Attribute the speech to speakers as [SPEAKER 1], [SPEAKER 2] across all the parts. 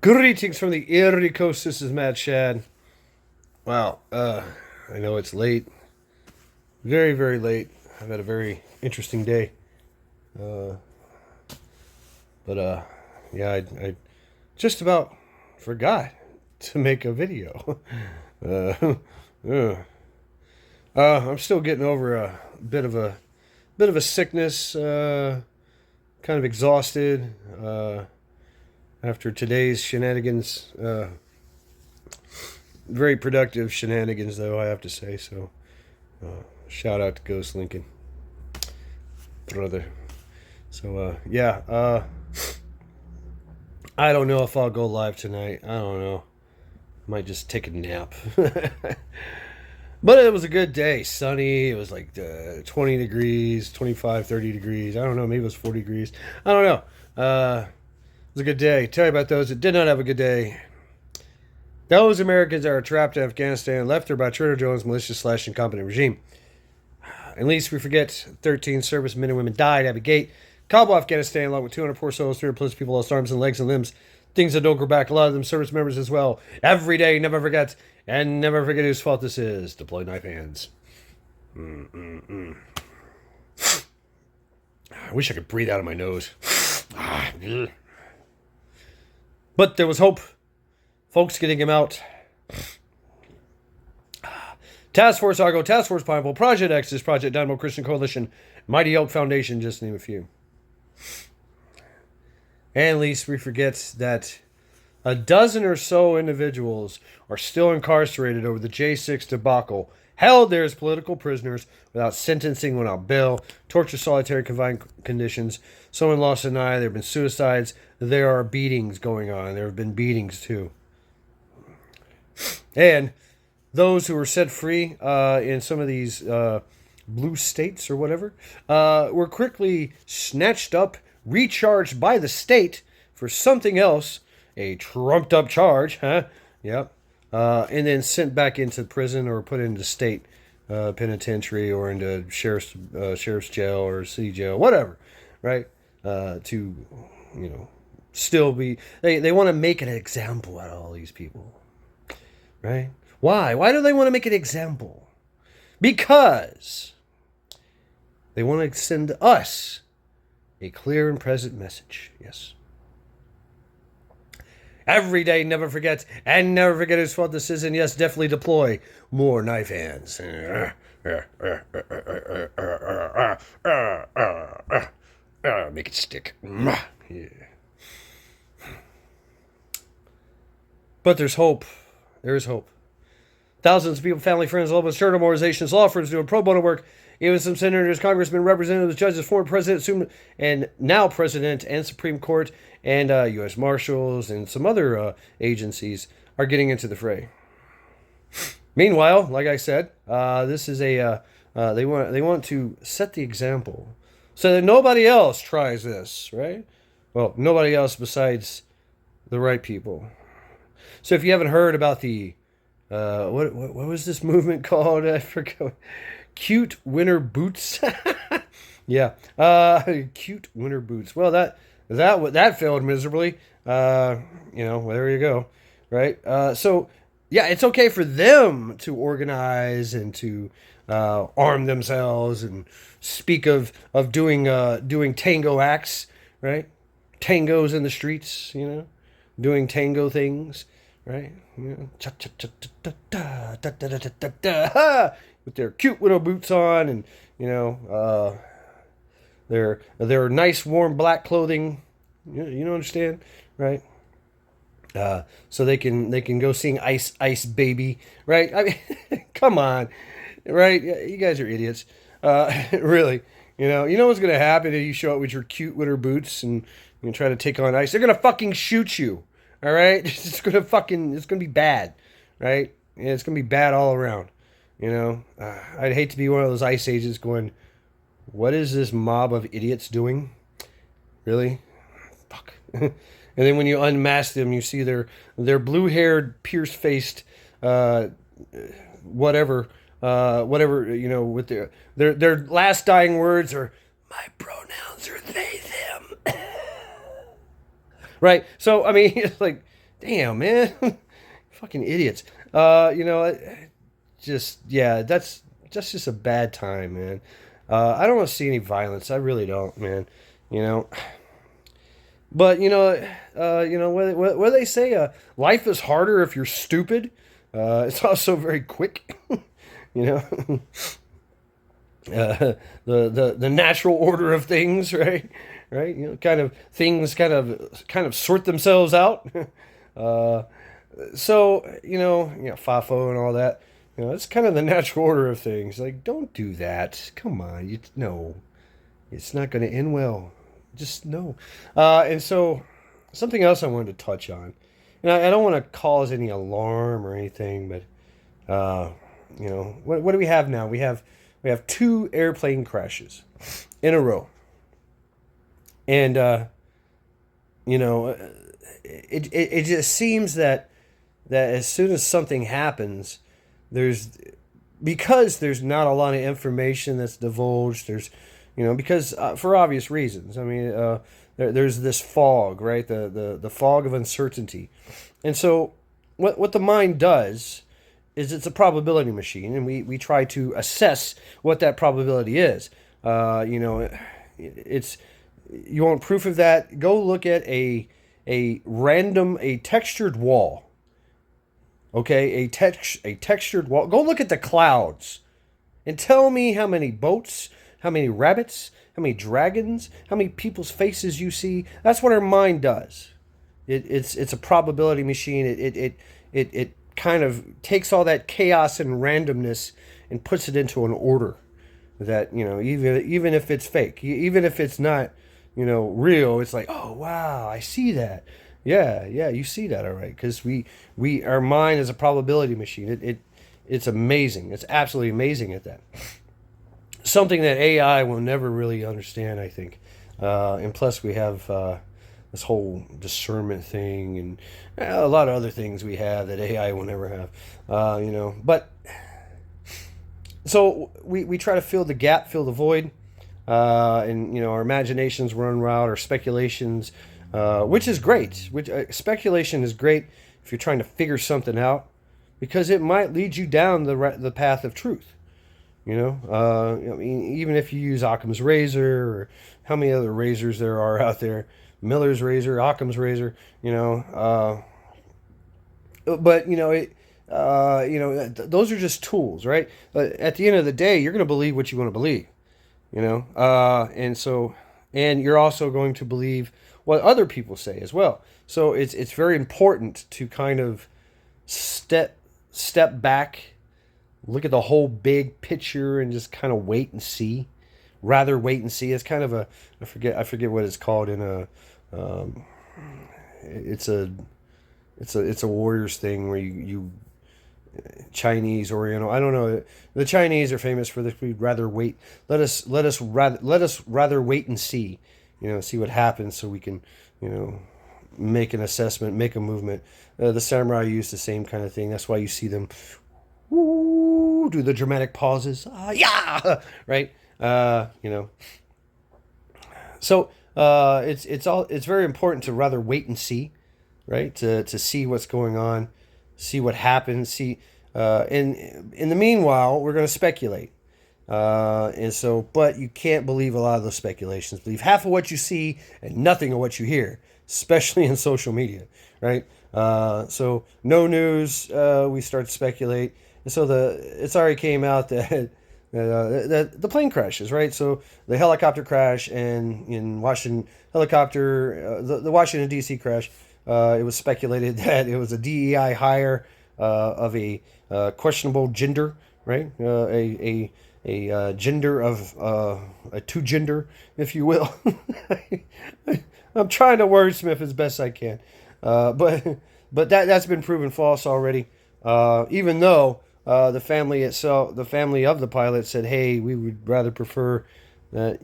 [SPEAKER 1] Greetings from the Erie Coast. This is Matt Shad. Wow, I know it's late. Very, very late. I've had a very interesting day. Uh, yeah, I just about forgot to make a video. uh, uh, I'm still getting over a bit of a sickness. Kind of exhausted. After today's shenanigans. Very productive shenanigans, though, I have to say. So, shout out to Ghost Lincoln, brother. So, yeah. I don't know if I'll go live tonight. I don't know. Might just take a nap. But it was a good day. Sunny. It was like 20 degrees, 25, 30 degrees. I don't know. Maybe it was 40 degrees. I don't know. It was a good day. Tell you about those that did not have a good day. Those Americans that are trapped in Afghanistan, left there by Trader Joe's malicious / incompetent regime. At least we forget 13 servicemen and women died at Abbey Gate, Kabul, Afghanistan, along with 200 poor souls, 300 plus people lost arms and legs and limbs. Things that don't go back. A lot of them service members as well. Every day, never forget, and never forget whose fault this is. Deploy knife hands. I wish I could breathe out of my nose. But there was hope. Folks getting him out. Task Force Argo, Task Force Pineapple, Project Exodus, Project Dynamo Christian Coalition, Mighty Oak Foundation, just to name a few. And at least we forget that a dozen or so individuals are still incarcerated over the J6 debacle, held there as political prisoners without sentencing, without bail, torture, solitary confined conditions. Someone lost an eye. There have been suicides. There are beatings going on. There have been beatings too. And those who were set free in some of these blue states or whatever were quickly snatched up, recharged by the state for something else, a trumped up charge, Yep. And then sent back into prison or put into state penitentiary or into sheriff's jail or city jail, whatever, right? To, still be... They want to make an example out of all these people, right? Why? Why do they want to make an example? Because they want to send us a clear and present message. Yes. Every day, never forget, and never forget whose fault this is, and yes, definitely deploy more knife hands. Make it stick. Yeah. But there's hope. There is hope. Thousands of people, family, friends, loved ones, charitable organizations, law firms doing pro bono work. Even some senators, congressmen, representatives, judges, former president, and now president, and Supreme Court, and U.S. Marshals, and some other agencies are getting into the fray. Meanwhile, like I said, this is a they want to set the example so that nobody else tries this, right? Well, nobody else besides the right people. So if you haven't heard about the what was this movement called? I forgot. Cute winter boots. Yeah. Cute winter boots. Well, that failed miserably. There you go. Right. So yeah, it's okay for them to organize and to arm themselves and speak of doing tango acts, right? Tangos in the streets, doing tango things, right? With their cute little boots on, and their nice warm black clothing. You understand, right? So they can go sing Ice Baby, right? I mean, come on, right? You guys are idiots, really. You know what's gonna happen if you show up with your cute winter boots and you try to take on ice? They're gonna fucking shoot you. All right, it's gonna be bad, right? Yeah, it's gonna be bad all around. I'd hate to be one of those ICE agents going, what is this mob of idiots doing? Really? Fuck. And then when you unmask them, you see their blue-haired, pierced-faced, whatever, with their last dying words are, my pronouns are they, them. Right? So, I mean, it's like, Damn, man. Fucking idiots. Just, yeah, that's just a bad time, man. I don't want to see any violence. I really don't, man. You know, but what they say, life is harder if you're stupid. It's also very quick. you know, the natural order of things, right? Right? Kind of things kind of sort themselves out. uh, FIFO and all that. It's kind of the natural order of things. Like, don't do that. Come on, no, it's not going to end well. Just no. And so, something else I wanted to touch on, and I don't want to cause any alarm or anything, but what do we have now? We have two airplane crashes in a row, and it just seems that as soon as something happens, because there's not a lot of information that's divulged. Because for obvious reasons. I mean, there's this fog, right? The fog of uncertainty, and so what the mind does is it's a probability machine, and we try to assess what that probability is. It's you want proof of that? Go look at a textured wall. Okay, a textured wall. Go look at the clouds and tell me how many boats, how many rabbits, how many dragons, how many people's faces you see. That's what our mind does. It's a probability machine. It kind of takes all that chaos and randomness and puts it into an order that, even if it's fake, even if it's not, real, it's like, oh wow, I see that. Yeah, you see that, all right? Because our mind is a probability machine. It's amazing. It's absolutely amazing at that. Something that AI will never really understand, I think. And plus, we have this whole discernment thing and a lot of other things we have that AI will never have. But so we try to fill the gap, fill the void, and our imaginations run wild, our speculations. Which is great. Speculation is great if you're trying to figure something out, because it might lead you down the path of truth. Even if you use Occam's razor, or how many other razors there are out there, Miller's razor, Occam's razor. Those are just tools, right? But at the end of the day, you're going to believe what you want to believe. And you're also going to believe what other people say as well. So it's very important to kind of step back, look at the whole big picture, and just kind of wait and see. Rather wait and see. It's kind of I forget what it's called in it's a Warriors thing where you Chinese, Oriental. I don't know. The Chinese are famous for this. We'd rather wait. Let us rather wait and see. See what happens, so we can, make an assessment, make a movement. The samurai use the same kind of thing. That's why you see them, do the dramatic pauses. Yeah, right. So it's very important to rather wait and see, right? To see what's going on, see what happens, see. And in the meanwhile, we're going to speculate. But you can't believe a lot of those speculations. Believe half of what you see and nothing of what you hear, especially in social media, right? So no news, we start to speculate. And so it's already came out that the plane crashes, right? So the helicopter crash and in Washington the Washington D.C. crash, it was speculated that it was a DEI hire of a questionable gender, right? A gender of a two gender, if you will. I'm trying to wordsmith as best I can, but that's been proven false already. Even though the family of the pilot said, "Hey, we would rather prefer that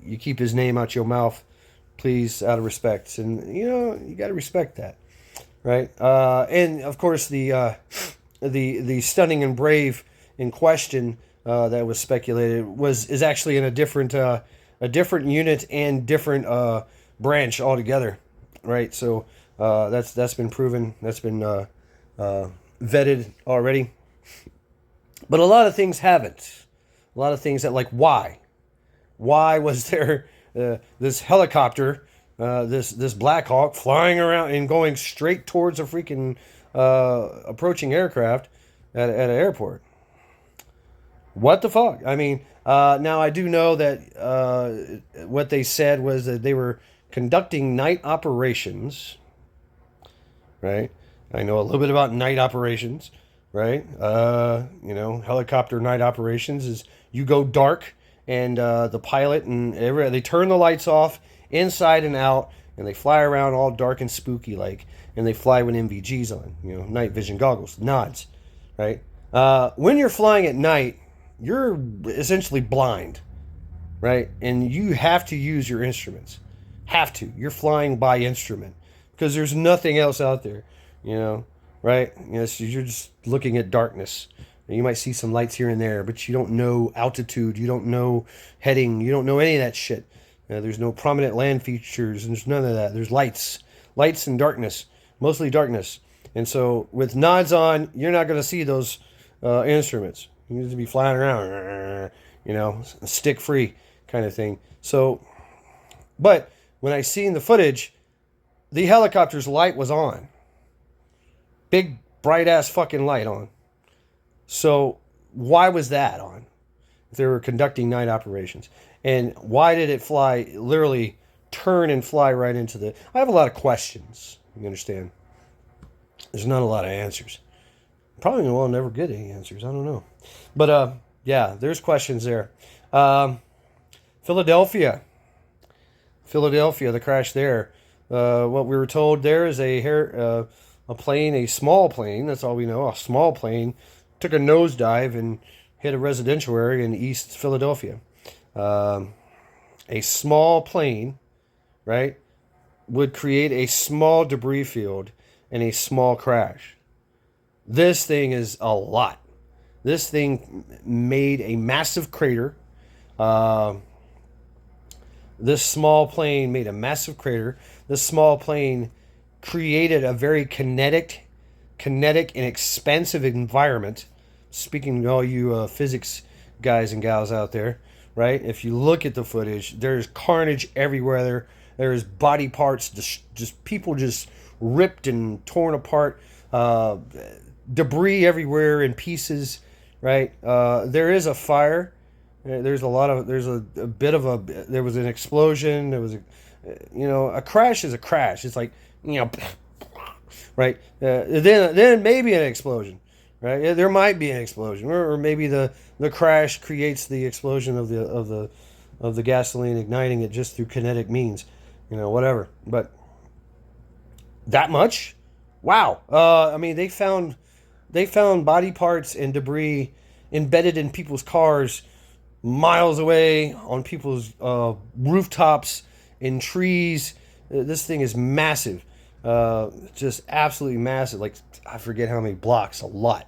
[SPEAKER 1] you keep his name out your mouth, please, out of respect." And you got to respect that, right? And of course, the stunning and brave in question. That was speculated is actually in a different unit and different branch altogether, right? So That's been proven. That's been vetted already. But a lot of things haven't. A lot of things that, like, why? Why was there this helicopter, this Black Hawk, flying around and going straight towards a freaking approaching aircraft at an airport? What the fuck? I mean, now I do know that what they said was that they were conducting night operations, right? I know a little bit about night operations, right? Helicopter night operations is you go dark and the pilot and they turn the lights off inside and out, and they fly around all dark and spooky like, and they fly with NVGs on, night vision goggles, nods, right? When you're flying at night, you're essentially blind, right? And you have to use your instruments. Have to. You're flying by instrument because there's nothing else out there, right? So you're just looking at darkness. You might see some lights here and there, but you don't know altitude. You don't know heading. You don't know any of that shit. There's no prominent land features. And there's none of that. There's lights and darkness, mostly darkness. And so with nods on, you're not going to see those instruments. You need to be flying around, stick free kind of thing. So, but when I seen the footage, the helicopter's light was on. Big, bright ass fucking light on. So why was that on? If they were conducting night operations. And why did it fly, literally turn and fly right into the... I have a lot of questions, you understand? There's not a lot of answers. Probably will never get any answers. I don't know. But, yeah, there's questions there. Philadelphia, the crash there. What we were told there is a plane, a small plane, that's all we know, a small plane, took a nosedive and hit a residential area in East Philadelphia. A small plane, right, would create a small debris field and a small crash. This thing is a lot. This thing made a massive crater. This small plane made a massive crater. This small plane created a very kinetic and expansive environment. Speaking to all you physics guys and gals out there, right? If you look at the footage, there's carnage everywhere. There's body parts, just people just ripped and torn apart, debris everywhere in pieces, right? There is a fire. There was an explosion. There was a crash is a crash. It's like, right? Then maybe an explosion, right? There might be an explosion, or maybe the crash creates the explosion of the gasoline, igniting it just through kinetic means, whatever. But that much, wow. I mean, they found body parts and debris embedded in people's cars, miles away, on people's rooftops, in trees. This thing is massive. Just absolutely massive. Like, I forget how many blocks. A lot.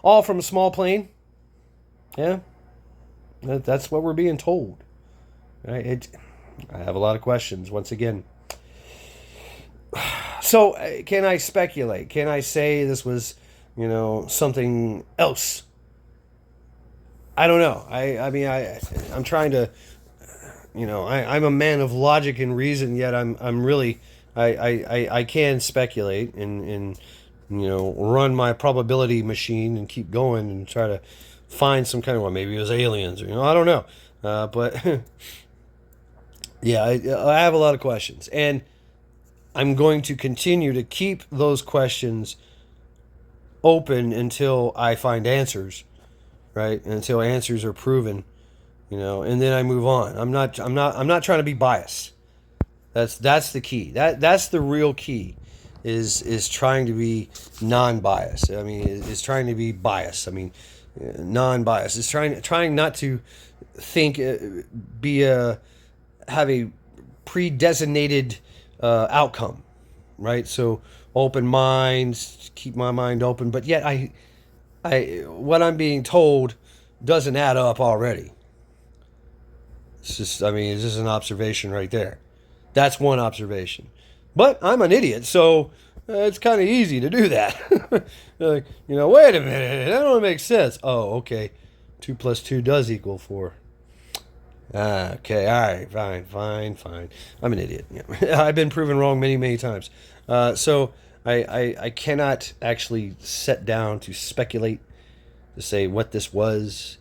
[SPEAKER 1] All from a small plane. Yeah. That's what we're being told. Right? I have a lot of questions, once again. So, can I speculate? Can I say this was, something else? I don't know. I'm trying to, I'm a man of logic and reason, yet I'm really, I can speculate and run my probability machine and keep going and try to find some kind of, maybe it was aliens, or, I don't know. But, yeah, I have a lot of questions. And I'm going to continue to keep those questions open until I find answers, right? Until answers are proven, and then I move on. I'm not trying to be biased. That's the key. That's the real key, is trying to be non-biased. I mean, is trying to be biased. I mean, non-biased. Is trying not to think, have a predesignated outcome, right? So open minds, keep my mind open, but yet what I'm being told doesn't add up already. It's just an observation right there. That's one observation. But I'm an idiot, so it's kind of easy to do that. Like, wait a minute, that don't make sense. Oh, okay. 2 plus 2 does equal 4. Ah, okay, all right, fine. I'm an idiot. Yeah. I've been proven wrong many, many times. So I cannot actually sit down to speculate, to say what this was,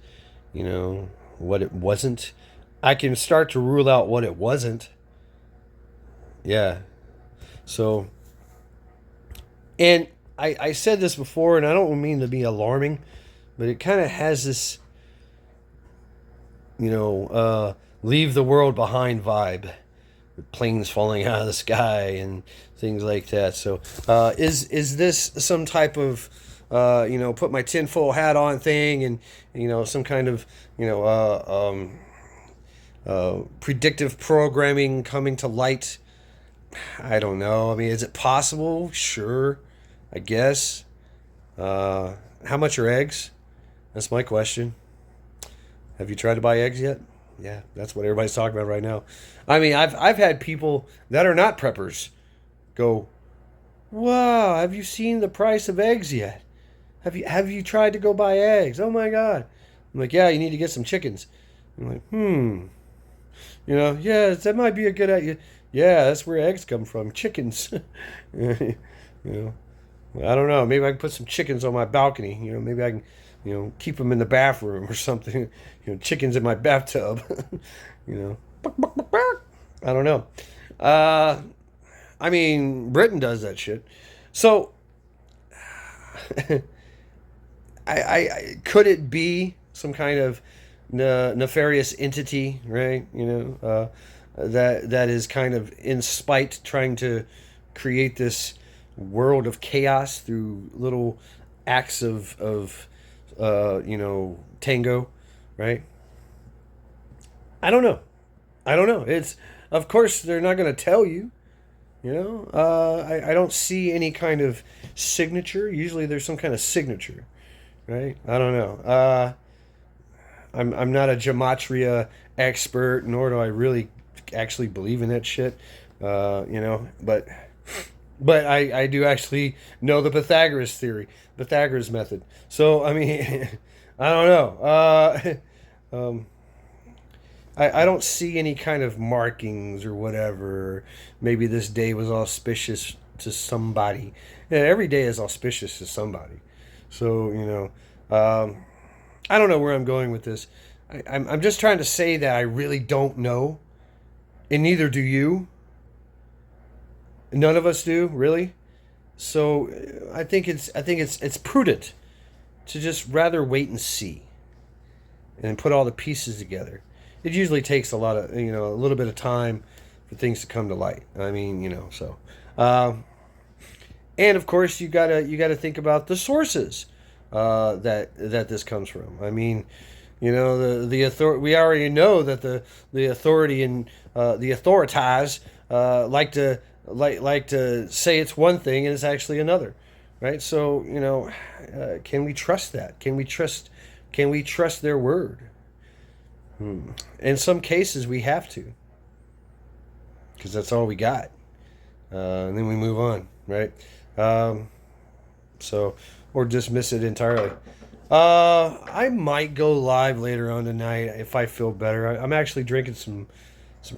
[SPEAKER 1] what it wasn't. I can start to rule out what it wasn't. Yeah. So, and I said this before, and I don't mean to be alarming, but it kind of has this, leave the world behind vibe, with planes falling out of the sky and things like that. So, is this some type of, put my tinfoil hat on thing, and some kind of, predictive programming coming to light? I don't know. I mean, is it possible? Sure, I guess. How much are eggs? That's my question. Have you tried to buy eggs yet? Yeah, that's what everybody's talking about right now. I mean, I've had people that are not preppers go, "Wow, have you seen the price of eggs yet? Have you tried to go buy eggs? Oh my God!" I'm like, "Yeah, you need to get some chickens." I'm like, yeah, that might be a good idea. Yeah, that's where eggs come from, chickens. you know, I don't know. Maybe I can put some chickens on my balcony. Maybe I can, keep them in the bathroom or something. Chickens in my bathtub. I don't know. I mean, Britain does that shit. So, I could it be some kind of nefarious entity, right? That is kind of in spite trying to create this world of chaos through little acts of tango, right? I don't know. It's, of course they're not going to tell you. I don't see any kind of signature. Usually there's some kind of signature, right? I don't know. I'm not a gematria expert, nor do I really actually believe in that shit. But I do actually know the Pythagoras method. So I mean, I don't know. I don't see any kind of markings or whatever. Maybe this day was auspicious to somebody. Yeah, every day is auspicious to somebody. So I don't know where I'm going with this. I'm just trying to say that I really don't know, and neither do you. None of us do, really. So I think it's prudent to just rather wait and see, and put all the pieces together. It usually takes a little bit of time for things to come to light. I mean, so. And of course, you gotta think about the sources that this comes from. I mean, the authority. We already know that the authority and the authoritas like to say it's one thing and it's actually another, right? So can we trust that? Can we trust their word? In some cases, we have to, because that's all we got, and then we move on, right? So, or dismiss it entirely. I might go live later on tonight if I feel better. I'm actually drinking some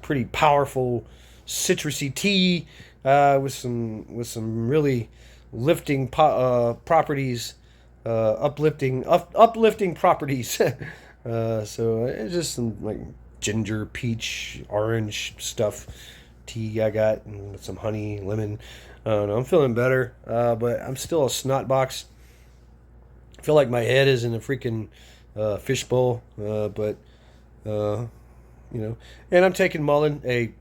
[SPEAKER 1] pretty powerful citrusy tea with some really lifting properties, uplifting properties. So it's just some like ginger, peach, orange stuff tea I got, and with some honey, lemon. I don't know. I'm feeling better, but I'm still a snot box. I feel like my head is in a freaking fishbowl, but and I'm taking Mullen. Hey,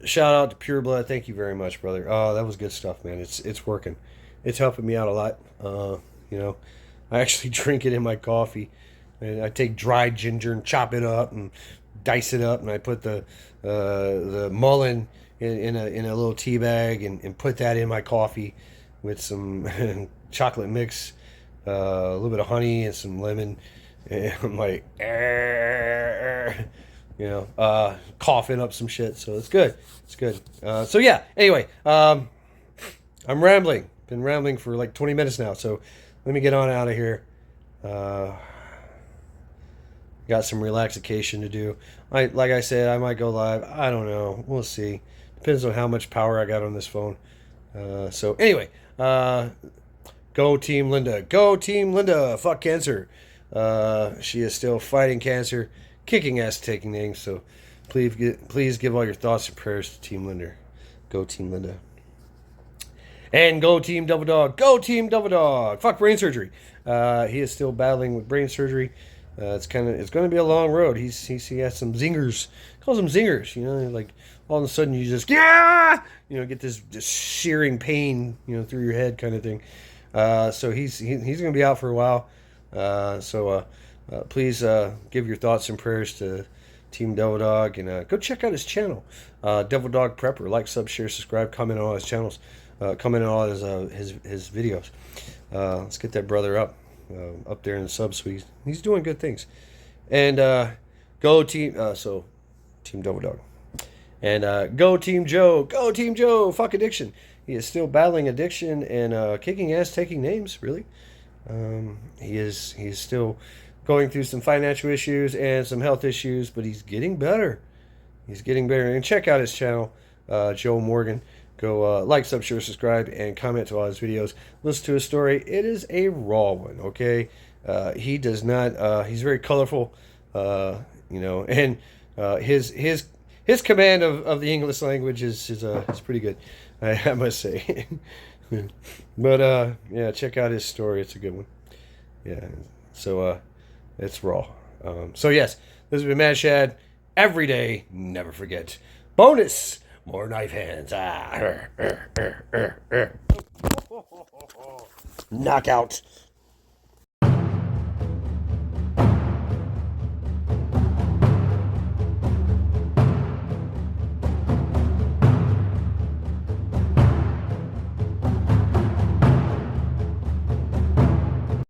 [SPEAKER 1] shout out to Pure Blood. Thank you very much, brother. Oh, that was good stuff, man. It's working. It's helping me out a lot. I actually drink it in my coffee. And I take dried ginger and chop it up and dice it up, and I put the mullein in a little tea bag and put that in my coffee with some chocolate mix, a little bit of honey and some lemon. And I'm like, coughing up some shit. So it's good. It's good. So yeah. Anyway, I'm rambling. Been rambling for like 20 minutes now. So let me get on out of here. Got some relaxation to do. Like I said, I might go live. I don't know. We'll see. Depends on how much power I got on this phone. So anyway, go Team Linda. Go Team Linda. Fuck cancer. She is still fighting cancer, kicking ass, taking names. So please give all your thoughts and prayers to Team Linda. Go Team Linda. And go Team Devildawg. Go Team Devildawg. Fuck brain surgery. He is still battling with brain surgery. It's going to be a long road. He has some zingers. He calls them zingers. Like all of a sudden you just get this searing pain through your head kind of thing. So he's going to be out for a while. So please give your thoughts and prayers to Team Devildawg, and go check out his channel, Devildawg Prepper. Like, sub, share, subscribe, comment on all his channels, comment on all his videos. Let's get that brother up there in the subs. So he's doing good things. And go Team Team Devildawg. And go Team Joe. Go Team Joe. Fuck addiction. He is still battling addiction and kicking ass, taking names. Really, he's still going through some financial issues and some health issues, but he's getting better. He's getting better. And check out his channel, Joe Morgan. Go like, sub, share, subscribe, and comment to all his videos. Listen to his story. It is a raw one, okay? He does not. He's very colorful, and his command of the English language is pretty good, I must say. But yeah, check out his story. It's a good one. Yeah. So it's raw. So yes, this has been Mad Shad. Every day, never forget. Bonus, more knife hands. Knockout.